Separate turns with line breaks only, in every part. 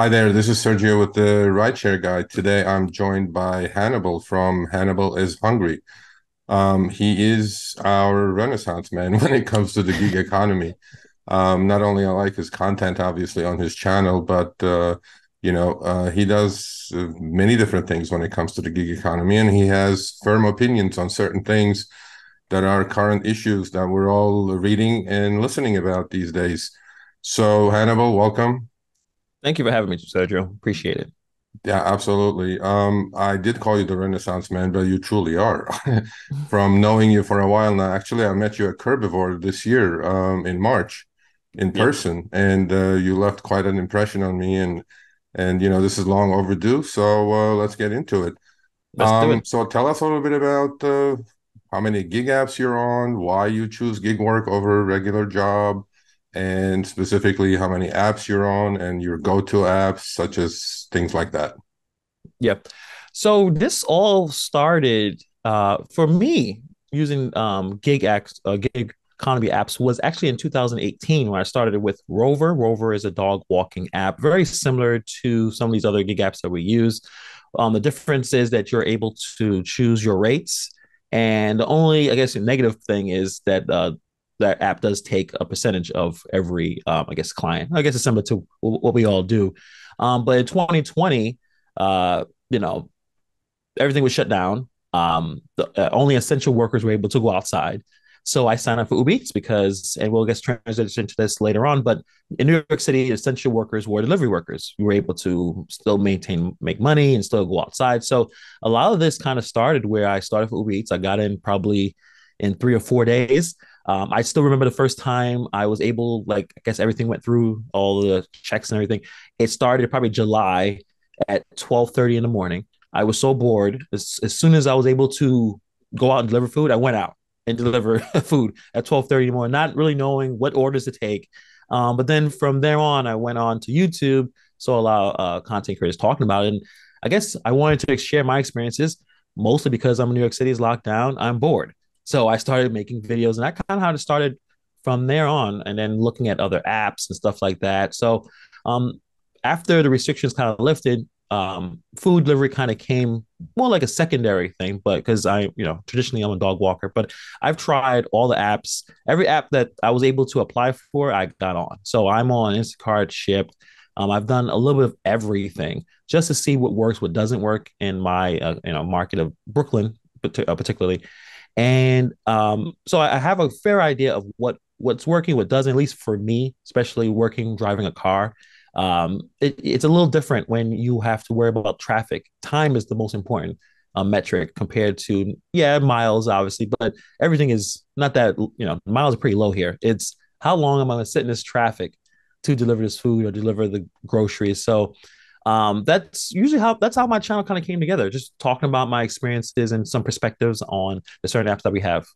Hi there, this is Sergio with the Rideshare Guy. Today I'm joined by Hannibal from Hannibal Is Hungry. He is our Renaissance man when it comes to the gig economy. Not only I like his content, obviously, on his channel, but he does many different things when it comes to the gig economy, and he has firm opinions on certain things that are current issues that we're all reading and listening about these days. So, Hannibal, welcome.
Thank you for having me, Sergio. Appreciate it.
Yeah, absolutely. I did call you the Renaissance man, but you truly are. From knowing you for a while now, actually, I met you at Curbivore this year, in March, in
Yep.
person, and you left quite an impression on me. And this is long overdue, so let's get into it.
Let's do it.
So tell us a little bit about how many gig apps you're on, why you choose gig work over a regular job, and specifically how many apps you're on and your go-to apps, such as things like that.
Yep. So this all started for me using gig economy apps was actually in 2018 when I started it with Rover. Rover is a dog walking app, very similar to some of these other gig apps that we use. The difference is that you're able to choose your rates, and the only, I guess, negative thing is that that app does take a percentage of every, I guess, client. I guess it's similar to what we all do. But in 2020, uh, you know, everything was shut down. Only essential workers were able to go outside. So I signed up for Uber Eats because, and we'll get transition to this later on, but in New York City, essential workers were delivery workers. We were able to still make money and still go outside. So a lot of this kind of started where I started for Uber Eats. I got in probably in 3 or 4 days. I still remember the first time I was able, like, I guess everything went through all the checks and everything. It started probably July at 12:30 in the morning. I was so bored. As soon as I was able to go out and deliver food, I went out and deliver food at 12:30 in the morning, not really knowing what orders to take. But then from there on, I went on to YouTube, saw a lot of content creators talking about it. And I guess I wanted to share my experiences, mostly because I'm in New York City's locked down. I'm bored. So I started making videos, and that kind of how it started from there on, and then looking at other apps and stuff like that. So um, after the restrictions kind of lifted, food delivery kind of came more like a secondary thing, but because traditionally I'm a dog walker, but I've tried all the apps, every app that I was able to apply for, I got on. So I'm on Instacart, Shipped. I've done a little bit of everything just to see what works, what doesn't work in my market of Brooklyn, particularly. And so I have a fair idea of what's working, what doesn't, at least for me, especially working, driving a car. It's a little different when you have to worry about traffic. Time is the most important metric compared to, yeah, miles, obviously, but everything is not that, miles are pretty low here. It's how long am I going to sit in this traffic to deliver this food or deliver the groceries. So that's how my channel kind of came together, just talking about my experiences and some perspectives on the certain apps that we have.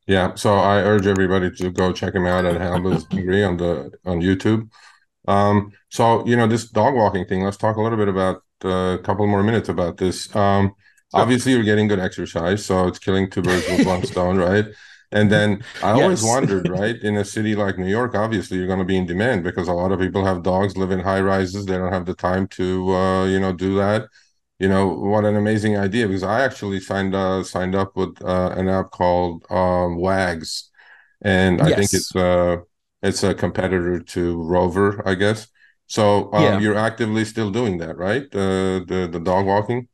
Yeah, so I urge everybody to go check him out at Hannibal Hungry on YouTube. So this dog walking thing. Let's talk a little bit about a couple more minutes about this.
Sure.
Obviously, you're getting good exercise, so it's killing two birds with one stone, right? And then I always
Yes.
wondered, right, in a city like New York, obviously you're going to be in demand because a lot of people have dogs, live in high rises. They don't have the time to, do that. What an amazing idea, because I actually signed up with an app called Wags, and I think
Yes.
it's a competitor to Rover, I guess. So
Yeah.
you're actively still doing that, right? The dog walking.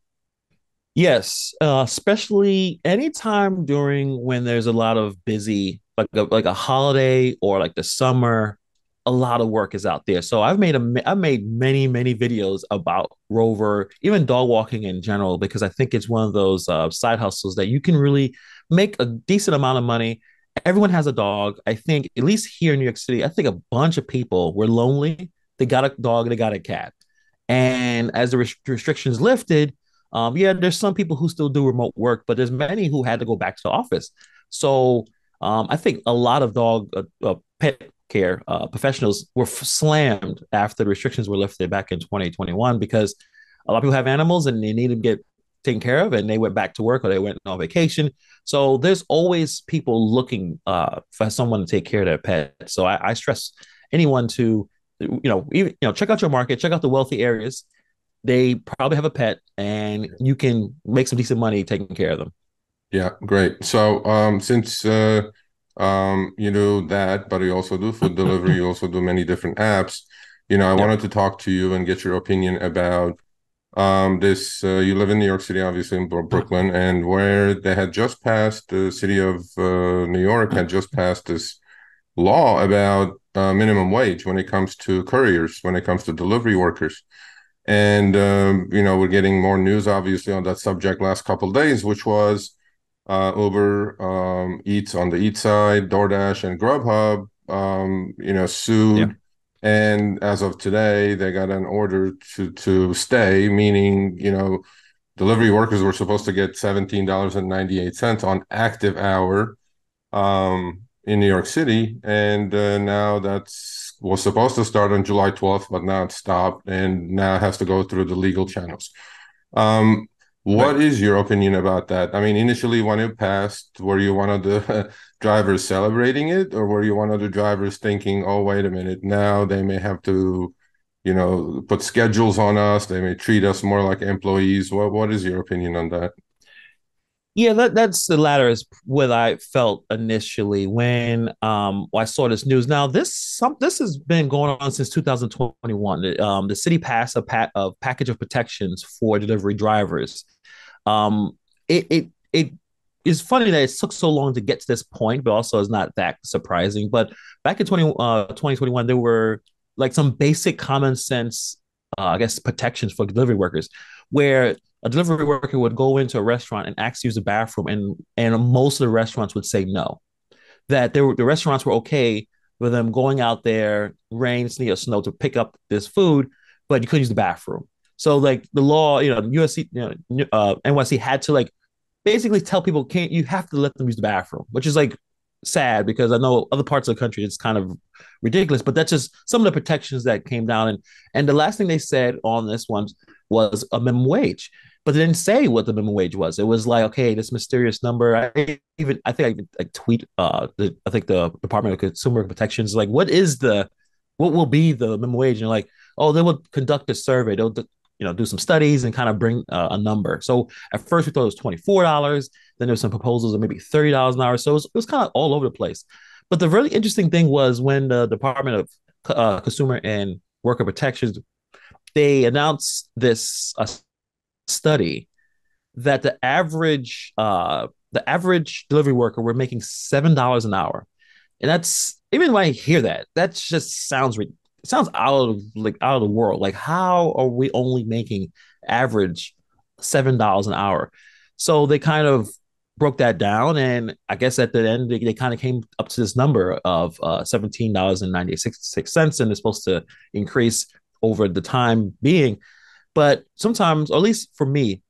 Yes, especially anytime during when there's a lot of busy, like a holiday or like the summer, a lot of work is out there. So I've made many videos about Rover, even dog walking in general, because I think it's one of those side hustles that you can really make a decent amount of money. Everyone has a dog. I think at least here in New York City, I think a bunch of people were lonely. They got a dog, they got a cat, and as the restrictions lifted, yeah, there's some people who still do remote work, but there's many who had to go back to the office. So I think a lot of dog pet care professionals were slammed after the restrictions were lifted back in 2021 because a lot of people have animals and they need to get taken care of, and they went back to work or they went on vacation. So there's always people looking for someone to take care of their pet. So I stress anyone to check out your market, check out the wealthy areas. They probably have a pet, and you can make some decent money taking care of them.
Yeah, great. So, since you do that, but you also do food delivery, you also do many different apps. I
Yep.
wanted to talk to you and get your opinion about this. You live in New York City, obviously in Brooklyn, and where they had just passed, the city of New York had just passed this law about minimum wage when it comes to couriers, when it comes to delivery workers. And we're getting more news, obviously, on that subject last couple of days, which was Uber Eats on the Eat side, DoorDash and Grubhub,
Yeah.
sued. And as of today, they got an order to stay, meaning, delivery workers were supposed to get $17.98 on active hour in New York City, and now that's was supposed to start on July 12th, but now it's stopped, and now it has to go through the legal channels. Um,
Right.
what is your opinion about that? I mean, initially when it passed, were you one of the drivers celebrating it, or were you one of the drivers thinking, "Oh, wait a minute, now they may have to, put schedules on us. They may treat us more like employees." What is your opinion on that?
Yeah, that's the latter is what I felt initially when I saw this news. Now this has been going on since 2021. The city passed a package of protections for delivery drivers. It is funny that it took so long to get to this point, but also is not that surprising. But back in 2021, there were like some basic common sense, I guess, protections for delivery workers, where a delivery worker would go into a restaurant and ask to use the bathroom, and most of the restaurants would say no. That the restaurants were okay with them going out there, rain, sleet, or snow to pick up this food, but you couldn't use the bathroom. So like the law, USC, NYC had to like basically tell people can't you have to let them use the bathroom, which is like sad because I know other parts of the country it's kind of ridiculous, but that's just some of the protections that came down. And the last thing they said on this one was a minimum wage, but they didn't say what the minimum wage was. It was like, okay, this mysterious number. I think I even like tweet I think the Department of Consumer Protections like what will be the minimum wage, and like, oh, they will conduct a survey. They'll do some studies and kind of bring a number. So at first we thought it was $24. Then there was some proposals of maybe $30 an hour. So it was kind of all over the place. But the really interesting thing was when the Department of Consumer and Worker Protections, they announced this study that the average delivery worker were making $7 an hour, and that's even when I hear that, that just sounds out of the world. Like, how are we only making average $7 an hour? So they kind of broke that down, and I guess at the end they kind of came up to this number of $17.96, and it's supposed to increase over the time being. But sometimes, or at least for me,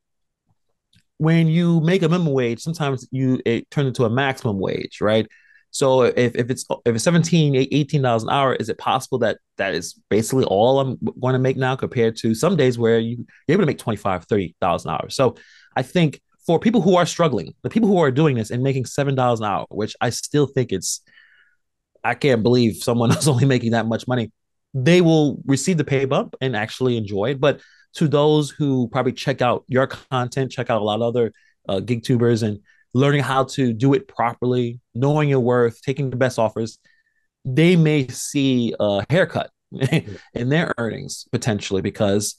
when you make a minimum wage, sometimes it turns into a maximum wage, right? So if it's 17, $18 an hour, is it possible that that is basically all I'm going to make now compared to some days where you're able to make 25, $30 an hour? So I think for people who are struggling, the people who are doing this and making $7 an hour, which I still think I can't believe someone is only making that much money. They will receive the pay bump and actually enjoy it. But to those who probably check out your content, check out a lot of other gig tubers and learning how to do it properly, knowing your worth, taking the best offers, they may see a haircut in their earnings potentially because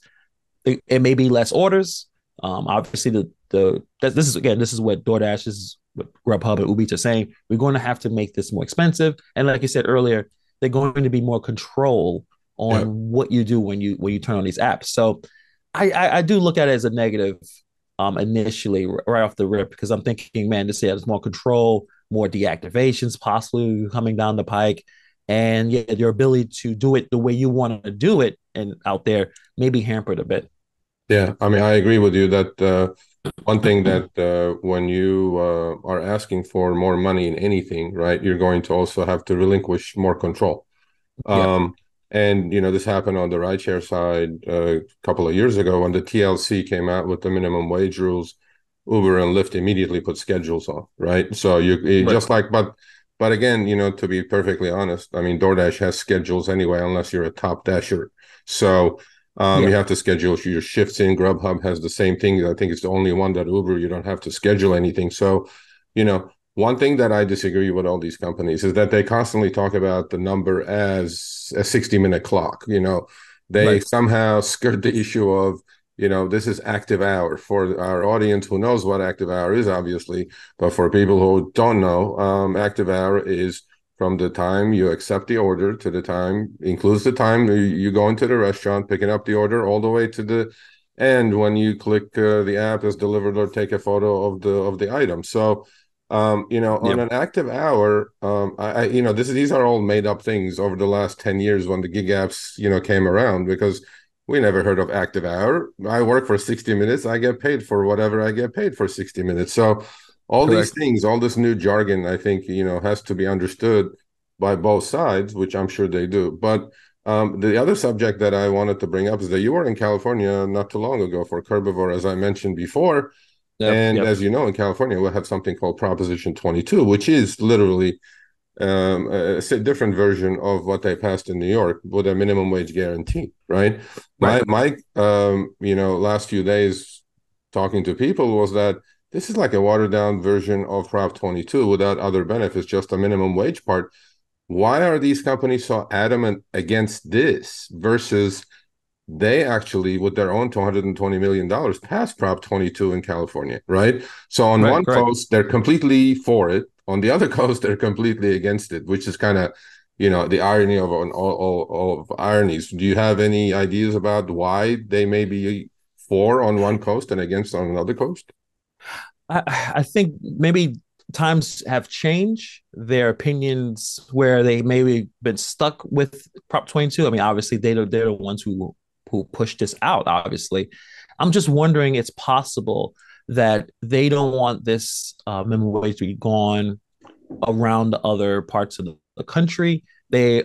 it may be less orders. Obviously, this is what DoorDash, this is what Grubhub and Uber Eats are saying. We're going to have to make this more expensive, and like you said earlier, they're going to be more control on
Yeah.
what you do when you turn on these apps. So, I do look at it as a negative initially right off the rip because I'm thinking, man, this has more control, more deactivations possibly coming down the pike, and yeah, your ability to do it the way you want to do it and out there may be hampered a bit.
Yeah, I mean, I agree with you that one thing that when you are asking for more money in anything, right, you're going to also have to relinquish more control.
Yep.
Um, and this happened on the rideshare side a couple of years ago when the TLC came out with the minimum wage rules. Uber and Lyft immediately put schedules on, right? So you
Right.
just like, but But again, to be perfectly honest, I mean, DoorDash has schedules anyway, unless you're a top dasher. So
Yeah,
you have to schedule your shifts in. Grubhub has the same thing. I think it's the only one that Uber, you don't have to schedule anything. So, one thing that I disagree with all these companies is that they constantly talk about the number as a 60-minute clock. They
right.
somehow skirt the issue of, this is active hour for our audience who knows what active hour is, obviously. But for people who don't know, active hour is from the time you accept the order to the time, includes the time you go into the restaurant, picking up the order, all the way to the end when you click the app is delivered or take a photo of the item. So, on
Yeah,
an active hour, these are all made up things over the last 10 years when the gig apps, came around, because we never heard of active hour. I work for 60 minutes. I get paid for whatever I get paid for 60 minutes. So all these
correct.
things, all this new jargon, I think, has to be understood by both sides, which I'm sure they do. But the other subject that I wanted to bring up is that you were in California not too long ago for Curbivore, as I mentioned before.
Yep,
And
yep.
as you know, in California, we have something called Proposition 22, which is literally a different version of what they passed in New York with a minimum wage guarantee, right?
Right.
My last few days talking to people was that this is like a watered down version of Prop 22 without other benefits, just a minimum wage part. Why are these companies so adamant against this versus they actually, with their own $220 million, passed Prop 22 in California, right? So on
Right,
one
right.
coast, they're completely for it. On the other coast, they're completely against it, which is kind of, the irony of all of ironies. Do you have any ideas about why they may be for on one coast and against on another coast?
I think maybe times have changed their opinions where they maybe been stuck with Prop 22. I mean, obviously they're the ones who pushed this out, obviously. I'm just wondering it's possible that they don't want this minimum wage to be gone around other parts of the country. They're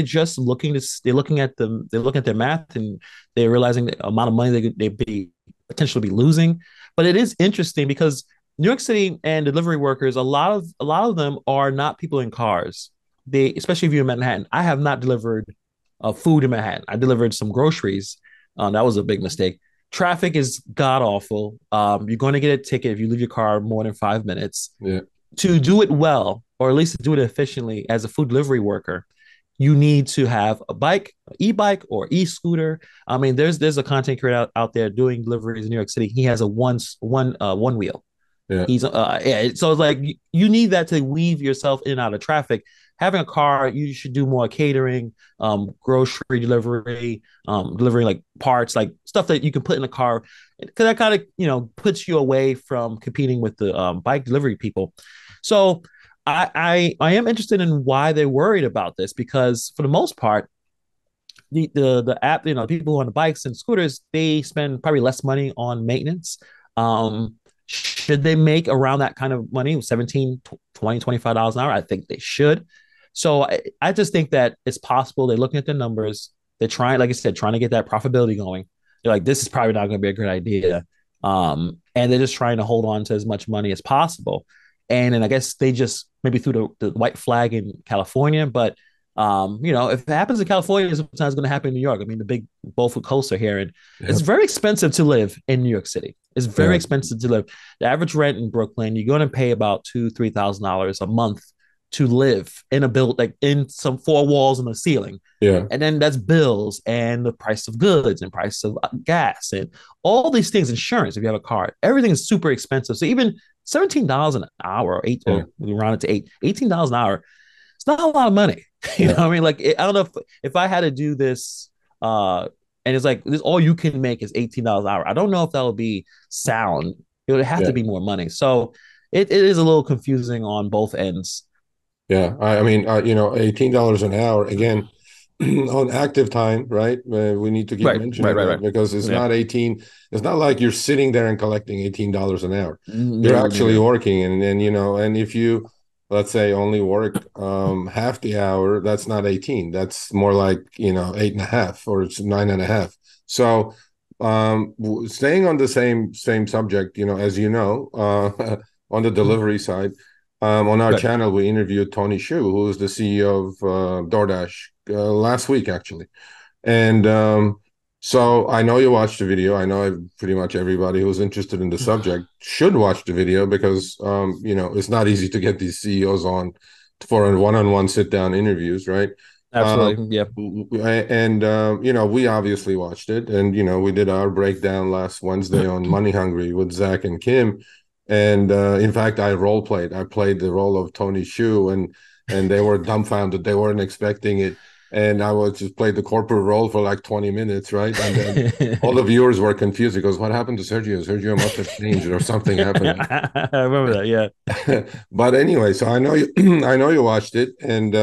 just looking to they're looking at their math and they're realizing the amount of money they be potentially be losing. But it is interesting because New York City and delivery workers, a lot of them are not people in cars. They, especially if you're in Manhattan. I have not delivered food in Manhattan. I delivered some groceries. That was a big mistake. Traffic is god awful. You're going to get a ticket if you leave your car more than 5 minutes.
Yeah,
To do it well, or at least to do it efficiently as a food delivery worker, you need to have a bike, an e-bike or e-scooter. I mean, there's a content creator out there doing deliveries in New York City. He has a one wheel.
yeah,
Yeah, so it's like you need that to weave yourself in and out of traffic. Having a car, you should do more catering, grocery delivery, delivering like parts, like stuff that you can put in a car, because that kind of puts you away from competing with the bike delivery people. So I am interested in why they're worried about this, because for the most part, the app, people on the bikes and scooters, they spend probably less money on maintenance. Should they make around that kind of money, 17, 20, $25 an hour? I think they should. So I just think that it's possible they're looking at the numbers. They're trying, like I said, trying to get that profitability going. They're like, this is probably not going to be a good idea. And they're just trying to hold on to as much money as possible. And then I guess they just maybe threw the white flag in California, but if it happens in California, sometimes it's going to happen in New York. I mean, the big both coasts are here, and
yeah,
it's very expensive to live in New York City. It's very
yeah,
expensive to live. The average rent in Brooklyn, you're going to pay about $2,000-3,000 a month to live in a build, like in some four walls and a ceiling.
yeah,
And then that's bills and the price of goods and price of gas and all these things, insurance if you have a car. Everything is super expensive. So even $17 an hour or eight,
yeah,
or we round it to $18 an hour, it's not a lot of money. You know
yeah,
what I mean? Like, I don't know if I had to do this, and it's like this, all you can make is $18 an hour. I don't know if that would be sound. It would have
yeah.
to be more money. So it is a little confusing on both ends.
Yeah, I mean, $18 an hour again on active time, right? We need to keep
Right, right,
mentioning
right,
that
right.
because it's
Yeah.
not 18. It's not like you're sitting there and collecting $18 an hour. You're
No, no,
actually
no.
working, and if you, let's say, only work half the hour, that's not 18. That's more like, eight and a half, or it's nine and a half. So, staying on the same subject, as on the delivery side. On our
Good.
channel, we interviewed Tony Shu, who is the CEO of DoorDash, last week, actually. And so I know you watched the video. I know pretty much everybody who's interested in the subject should watch the video because, it's not easy to get these CEOs on for a one-on-one sit-down interviews, right? Um,
Absolutely. Yeah.
and we obviously watched it, and we did our breakdown last Wednesday on Money Hungry with Zach and Kim, and in fact, I role played. I played the role of Tony Shu, and they were dumbfounded. They weren't expecting it, and I was just played the corporate role for like 20 minutes, right? And then all the viewers were confused because what happened to Sergio? Sergio must have changed or something happened.
I remember that. Yeah.
But anyway, so I know you, I know you watched it, and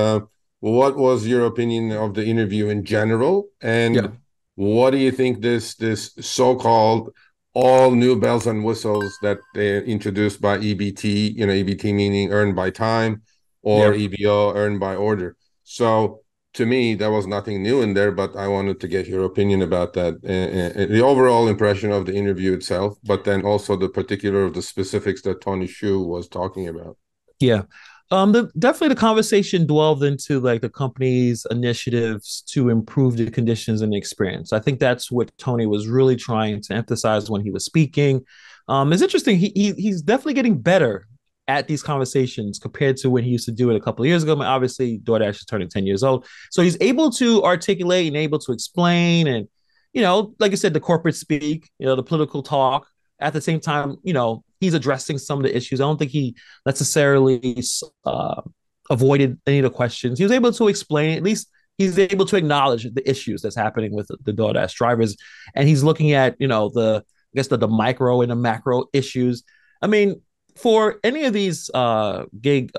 what was your opinion of the interview in general,
Yeah.
and what do you think this so-called all new bells and whistles that they introduced by EBT, EBT meaning earned by time, or
Yeah.
EBO earned by order? So to me, there was nothing new in there, but I wanted to get your opinion about that, the overall impression of the interview itself, but then also the particular of the specifics that Tony Shu was talking about.
Yeah. Definitely the conversation dwelled into like the company's initiatives to improve the conditions and the experience. I think that's what Tony was really trying to emphasize when he was speaking. It's interesting. He's definitely getting better at these conversations compared to when he used to do it a couple of years ago. I mean, obviously, DoorDash is turning 10 years old. So he's able to articulate and able to explain and, like I said, the corporate speak, the political talk. At the same time, he's addressing some of the issues. I don't think he necessarily uh, avoided any of the questions. He was able to explain, at least he's able to acknowledge the issues that's happening with the DoorDash drivers. And he's looking at, I guess the micro and the macro issues. I mean, for any of these gig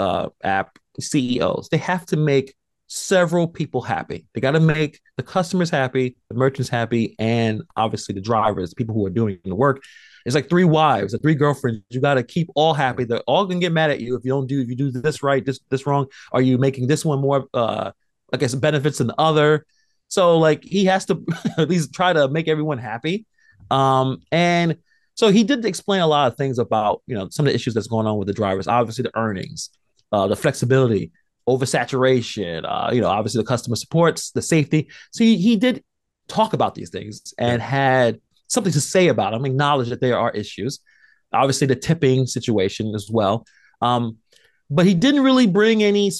app CEOs, they have to make several people happy. They got to make the customers happy, the merchants happy, and obviously the drivers, people who are doing the work. It's like three wives or three girlfriends. You got to keep all happy. They're all gonna get mad at you if you do this right, this wrong. Are you making this one more I guess benefits than the other? So like he has to at least try to make everyone happy. And so he did explain a lot of things about some of the issues that's going on with the drivers. Obviously the earnings, the flexibility, oversaturation. Obviously the customer supports, the safety. So he did talk about these things
Yeah,
and had something to say about them, acknowledge that there are issues. Obviously, the tipping situation as well. Um, but he didn't really bring any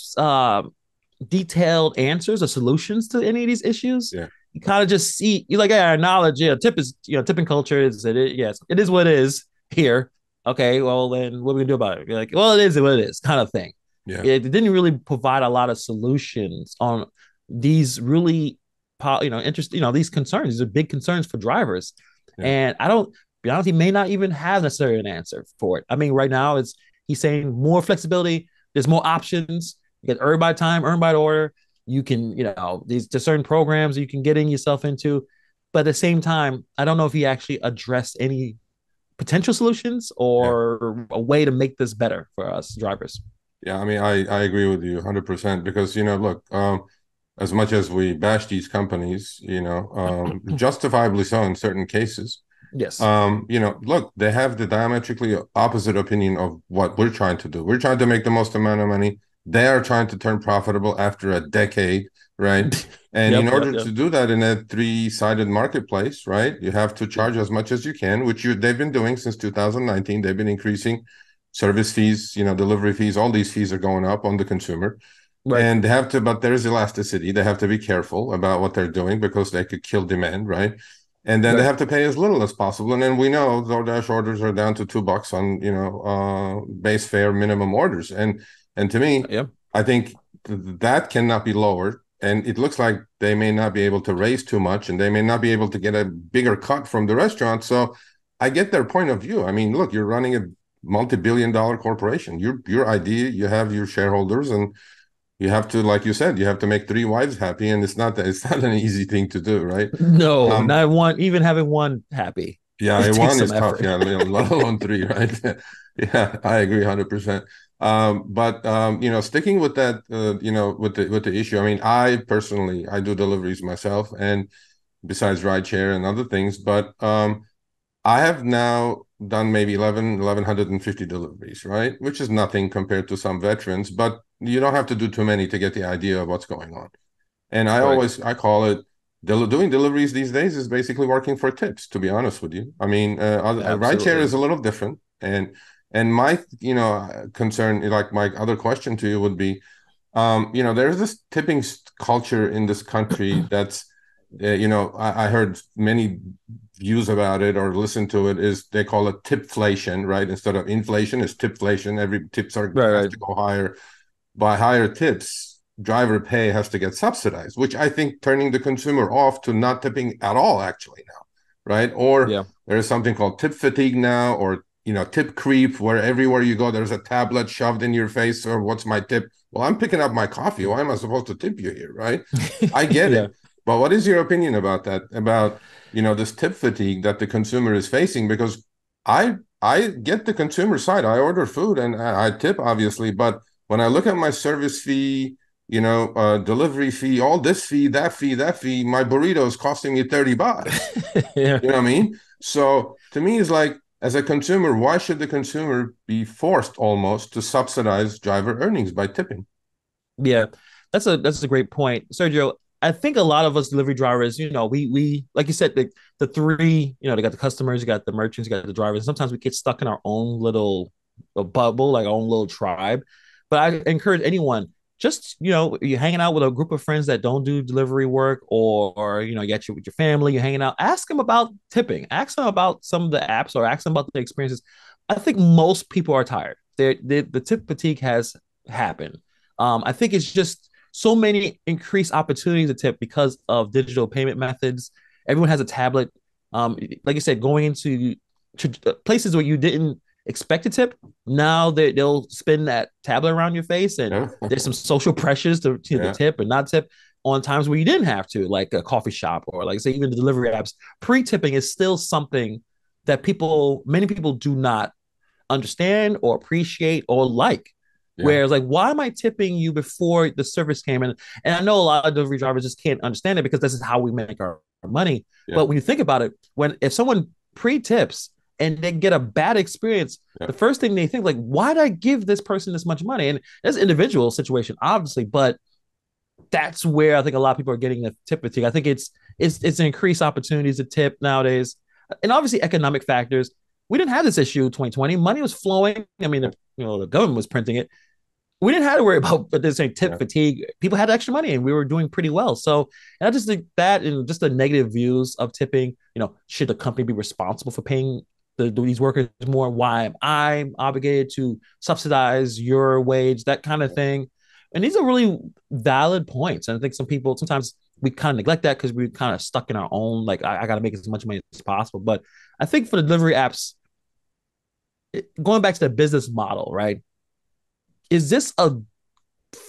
detailed answers or solutions to any of these issues.
yeah,
You kind of just see, you like, yeah, acknowledge, yeah, tip is, tipping culture is, yes, it is what it is here. Okay, well, then what are we gonna do about it? You're like, well, it is what it is, kind of thing.
yeah,
It didn't really provide a lot of solutions on these really, interest, these concerns. These are big concerns for drivers.
yeah,
And I don't, be honest, he may not even have necessarily an answer for it. I mean, right now he's saying more flexibility. There's more options. You get earned by time, earned by order. You can, these certain programs you can get in yourself into. But at the same time, I don't know if he actually addressed any potential solutions
yeah.
or a way to make this better for us drivers.
Yeah, I mean, I agree with you 100% because, look, as much as we bash these companies, justifiably so in certain cases,
Yes.
look, they have the diametrically opposite opinion of what we're trying to do. We're trying to make the most amount of money. They are trying to turn profitable after a decade, right? And in
Yep. Yep.
order
Yep.
to do that in a three-sided marketplace, right, you have to charge as much as you can, which they've been doing since 2019. They've been increasing service fees, delivery fees, all these fees are going up on the consumer.
Right.
And they have to, but there's elasticity. They have to be careful about what they're doing because they could kill demand, right? And then they
Right.
have to pay as little as possible. And then we know DoorDash orders are down to $2 on, base fare minimum orders. And to me,
Yep.
I think that cannot be lowered. And it looks like they may not be able to raise too much and they may not be able to get a bigger cut from the restaurant. So I get their point of view. I mean, look, you're running a multi-billion-dollar corporation. Your idea, you have your shareholders, and you have to, like you said, you have to make three wives happy, and it's not an easy thing to do, right?
No,
Um,
not one, even having one happy.
yeah,
It takes
one
some
is tough.
effort.
Yeah, let alone three, right? Yeah, I agree 100%. But sticking with that, with the issue. I mean, I personally I do deliveries myself, and besides rideshare and other things, but I have now done maybe 1,150 deliveries, right? Which is nothing compared to some veterans, but you don't have to do too many to get the idea of what's going on. And
Right.
I call it doing deliveries these days is basically working for tips, to be honest with you. I mean, rideshare is
Absolutely.
a little different. And my, concern, like my other question to you would be, there's this tipping culture in this country that's, I heard many views about it or listened to it is they call it tipflation, right? Instead of inflation, it's tipflation. Every tips are
Right,
has
right.
to go higher. By higher tips, driver pay has to get subsidized, which I think turning the consumer off to not tipping at all actually now, right? Or
Yeah.
there is something called tip fatigue now, or tip creep, where everywhere you go there's a tablet shoved in your face, or what's my tip? Well, I'm picking up my coffee. Why am I supposed to tip you here, right? I get
Yeah.
it. But what is your opinion about that? About this tip fatigue that the consumer is facing? Because I get the consumer side. I order food and I tip obviously, but when I look at my service fee, delivery fee, all this fee, that fee, my burrito is costing me $30.
Yeah.
You know what I mean? So to me, it's like, as a consumer, why should the consumer be forced almost to subsidize driver earnings by tipping?
Yeah, that's a great point, Sergio. I think a lot of us delivery drivers, we like you said, the three, they got the customers, you got the merchants, you got the drivers. Sometimes we get stuck in our own little bubble, like our own little tribe. But I encourage anyone, just you're hanging out with a group of friends that don't do delivery work, or you get you with your family, you're hanging out. Ask them about tipping. Ask them about some of the apps, or ask them about the experiences. I think most people are tired. The tip fatigue has happened. I think it's just so many increased opportunities to tip because of digital payment methods. Everyone has a tablet. Like you said, going into places where you didn't expect to tip, now they'll spin that tablet around your face, and
Yeah,
there's some social pressures to
yeah,
tip and not tip on times where you didn't have to, like a coffee shop or like say even the delivery apps. Pre-tipping is still something that many people do not understand or appreciate or like.
yeah,
Whereas, like, why am I tipping you before the service came in? And I know a lot of delivery drivers just can't understand it because this is how we make our money.
yeah,
But when you think about it, if someone pre-tips and they get a bad experience,
yeah,
the first thing they think, like, why did I give this person this much money? And that's an individual situation, obviously, but that's where I think a lot of people are getting the tip fatigue. I think it's increased opportunities to tip nowadays, and obviously economic factors. We didn't have this issue in 2020. Money was flowing. I mean,
yeah,
the government was printing it. We didn't have to worry about this tip
yeah,
fatigue. People had extra money, and we were doing pretty well. So, and I just think that, and just the negative views of tipping. Should the company be responsible for paying these workers more? Why am I obligated to subsidize your wage? That kind of thing. And these are really valid points. And I think some people sometimes we kind of neglect that because we're kind of stuck in our own, like, I got to make as much money as possible. But I think for the delivery apps, going back to the business model, right? Is this a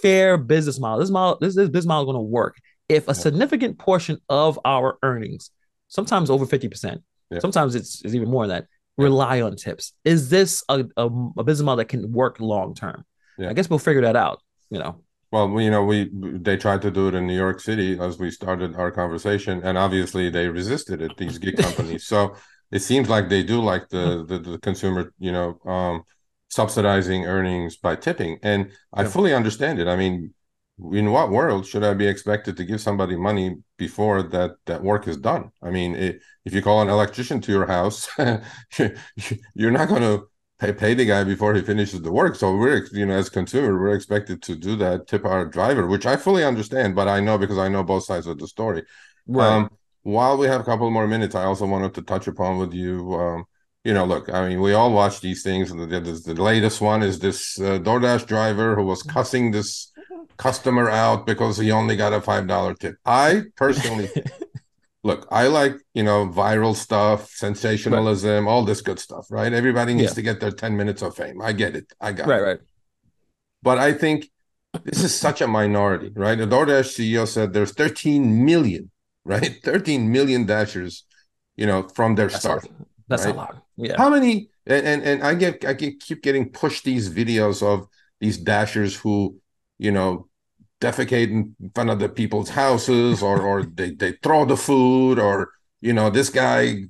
fair business model? This business model going to work if a
yeah,
significant portion of our earnings, sometimes over 50%,
yeah,
sometimes it's even more than that,
yeah,
rely on tips? Is this a business model that can work long term?
yeah.
I guess we'll figure that out. You know,
Well, we they tried to do it in New York City as we started our conversation, and obviously they resisted it, these gig companies. So it seems like they do like the consumer, subsidizing earnings by tipping. And I
yeah,
fully understand it. I mean, in what world should I be expected to give somebody money before that work is done? I mean, if you call an electrician to your house, you're not going to pay the guy before he finishes the work. So we're, as consumer, we're expected to do that, tip our driver, which I fully understand, but I know because I know both sides of the story.
right.
Um, while we have a couple more minutes, I also wanted to touch upon with you. Look, I mean, we all watch these things. The latest one is this DoorDash driver who was cussing this customer out because he only got a $5 tip. I personally look, I like, viral stuff,
Right.
sensationalism, all this good stuff, right? Everybody needs
Yeah.
to get their 10 minutes of fame. I get it. I got
Right.
it.
Right.
But I think this is such a minority, right? The DoorDash CEO said there's 13 million, right? 13 million dashers, from their
That's a
start,
that's a
right?
lot. Yeah.
How many and keep getting pushed these videos of these dashers who, you know, defecate in front of the people's houses, or they throw the food, or this guy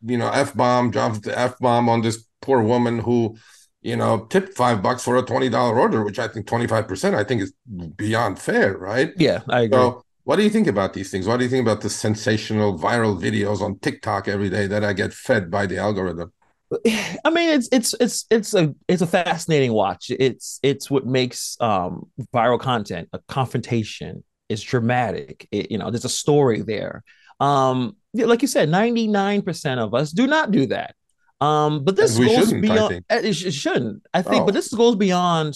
F-bomb, drops the F-bomb on this poor woman who, tipped $5 for a $20 order, which I think 25%, I think is beyond fair, right?
Yeah, I agree.
So what do you think about these things? What do you think about the sensational viral videos on TikTok every day that I get fed by the algorithm?
I mean, it's a fascinating watch. It's what makes viral content a confrontation. It's dramatic. There's a story there. Yeah, like you said, 99% of us do not do that. But
And
this
we
goes
shouldn't, I
beyond.
think.
It shouldn't, I think, but
Oh,
this goes beyond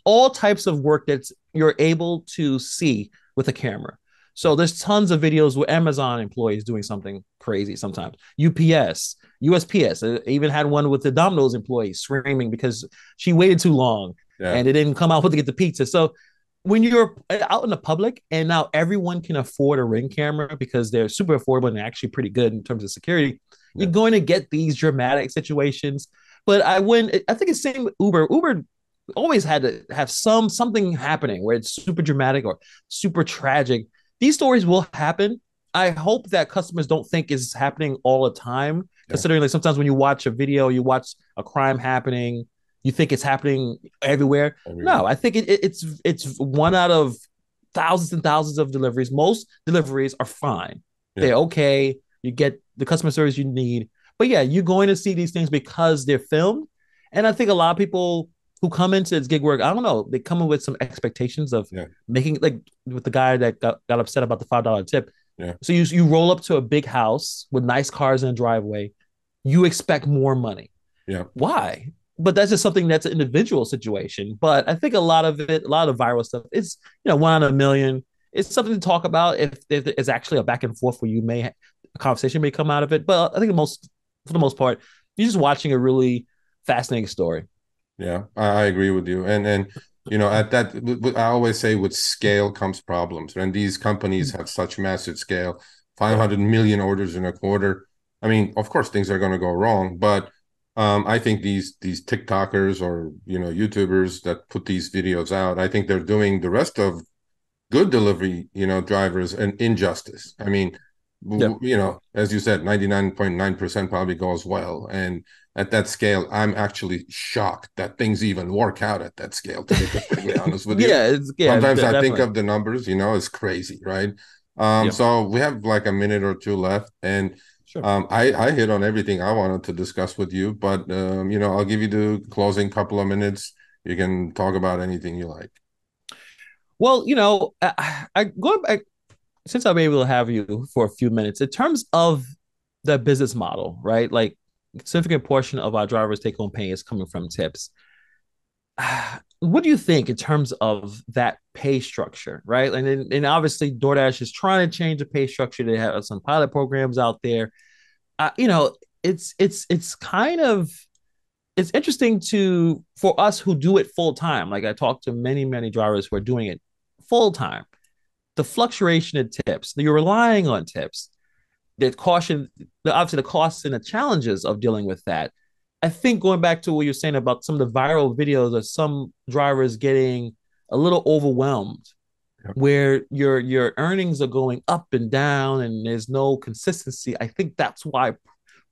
all types of work that you're able to see with a camera.
yeah,
So there's tons of videos with Amazon employees doing something crazy sometimes. UPS, USPS. I even had one with the Domino's employee screaming because she waited too long
yeah,
and it didn't come out to get the pizza. So when you're out in the public and now everyone can afford a Ring camera because they're super affordable and actually pretty good in terms of security,
yeah,
you're going to get these dramatic situations. But I think it's same with Uber. Uber always had to have something happening where it's super dramatic or super tragic. These stories will happen. I hope that customers don't think it's happening all the time,
yeah.
considering like sometimes when you watch a video, you watch a crime happening, you think it's happening everywhere.
Everywhere.
No, I think it's one out of thousands and thousands of deliveries. Most deliveries are fine.
Yeah,
They're okay. You get the customer service you need. But yeah, you're going to see these things because they're filmed. And I think a lot of people who come into this gig work, I don't know, they come in with some expectations of
yeah,
making, like with the guy that got upset about the $5 tip.
yeah,
So you roll up to a big house with nice cars in a driveway, you expect more money.
yeah.
Why? But that's just something that's an individual situation. But I think a lot of it, a lot of viral stuff, it's one out of a million. It's something to talk about if it's actually a back and forth where a conversation may come out of it. But I think for the most part, you're just watching a really fascinating story.
Yeah, I agree with you. And at that, I always say with scale comes problems. And these companies have such massive scale,
Yeah.
500 million orders in a quarter. I mean, of course, things are going to go wrong, but I think these TikTokers or YouTubers that put these videos out, I think they're doing the rest of good delivery, drivers an injustice. I mean,
Yeah.
as you said, 99.9% probably goes well. And at that scale, I'm actually shocked that things even work out at that scale, to be perfectly honest with you.
Yeah,
Sometimes I think
definitely.
of the numbers, it's crazy, right?
Yeah.
So we have like a minute or two left, and
Sure.
I hit on everything I wanted to discuss with you, but I'll give you the closing couple of minutes. You can talk about anything you like.
Well, I going back since I'm able to have you for a few minutes in terms of the business model, right? Like a significant portion of our drivers' take home pay is coming from tips. What do you think in terms of that pay structure, right? And obviously DoorDash is trying to change the pay structure. They have some pilot programs out there. It's kind of it's interesting to for us who do it full time. Like I talk to many drivers who are doing it full time. The fluctuation in tips, you're relying on tips. Obviously the costs and the challenges of dealing with that. I think going back to what you're saying about some of the viral videos of some drivers getting a little overwhelmed,
Yeah,
where your earnings are going up and down and there's no consistency. I think that's why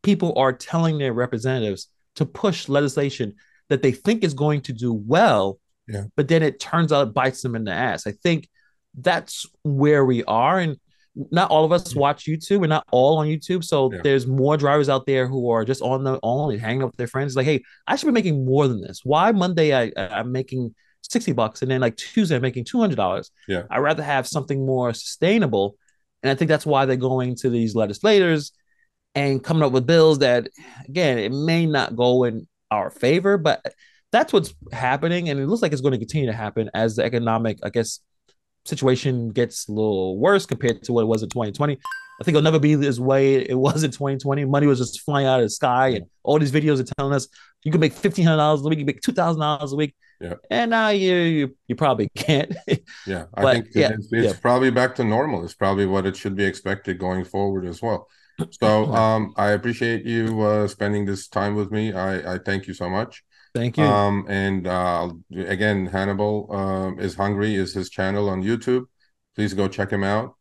people are telling their representatives to push legislation that they think is going to do well,
yeah,
but then it turns out it bites them in the ass. I think that's where we are. And not all of us watch YouTube. We're not all on YouTube. So
yeah.
there's more drivers out there who are just on their own and hanging out with their friends. Like, hey, I should be making more than this. Why Monday I'm making $60 and then like Tuesday I'm making $200?
Yeah.
I'd rather have something more sustainable. And I think that's why they're going to these legislators and coming up with bills that, again, it may not go in our favor, but that's what's happening. And it looks like it's going to continue to happen as the economic, I guess, situation gets a little worse compared to what it was in 2020. I think it'll never be this way it was in 2020. Money was just flying out of the sky,
Yeah.
and all these videos are telling us you can make $1,500 a week, you can make $2,000 a week,
Yeah.
and now you probably can't.
Yeah. I
But
think
yeah,
it's
yeah,
probably back to normal. It's probably what it should be expected going forward as well. So
yeah.
I appreciate you spending this time with me. I thank you so much.
Thank you.
And again, Hannibal is Hungry is his channel on YouTube. Please go check him out.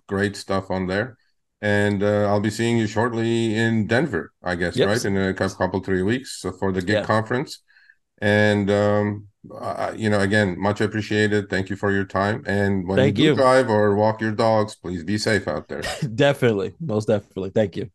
Great stuff on there. And I'll be seeing you shortly in Denver, I guess,
Yep.
right? In a couple, 3 weeks for the gig
Yeah.
conference. And again, much appreciated. Thank you for your time. And when you
Thank
do
you.
drive or walk your dogs, please be safe out there.
Definitely. Most definitely. Thank you.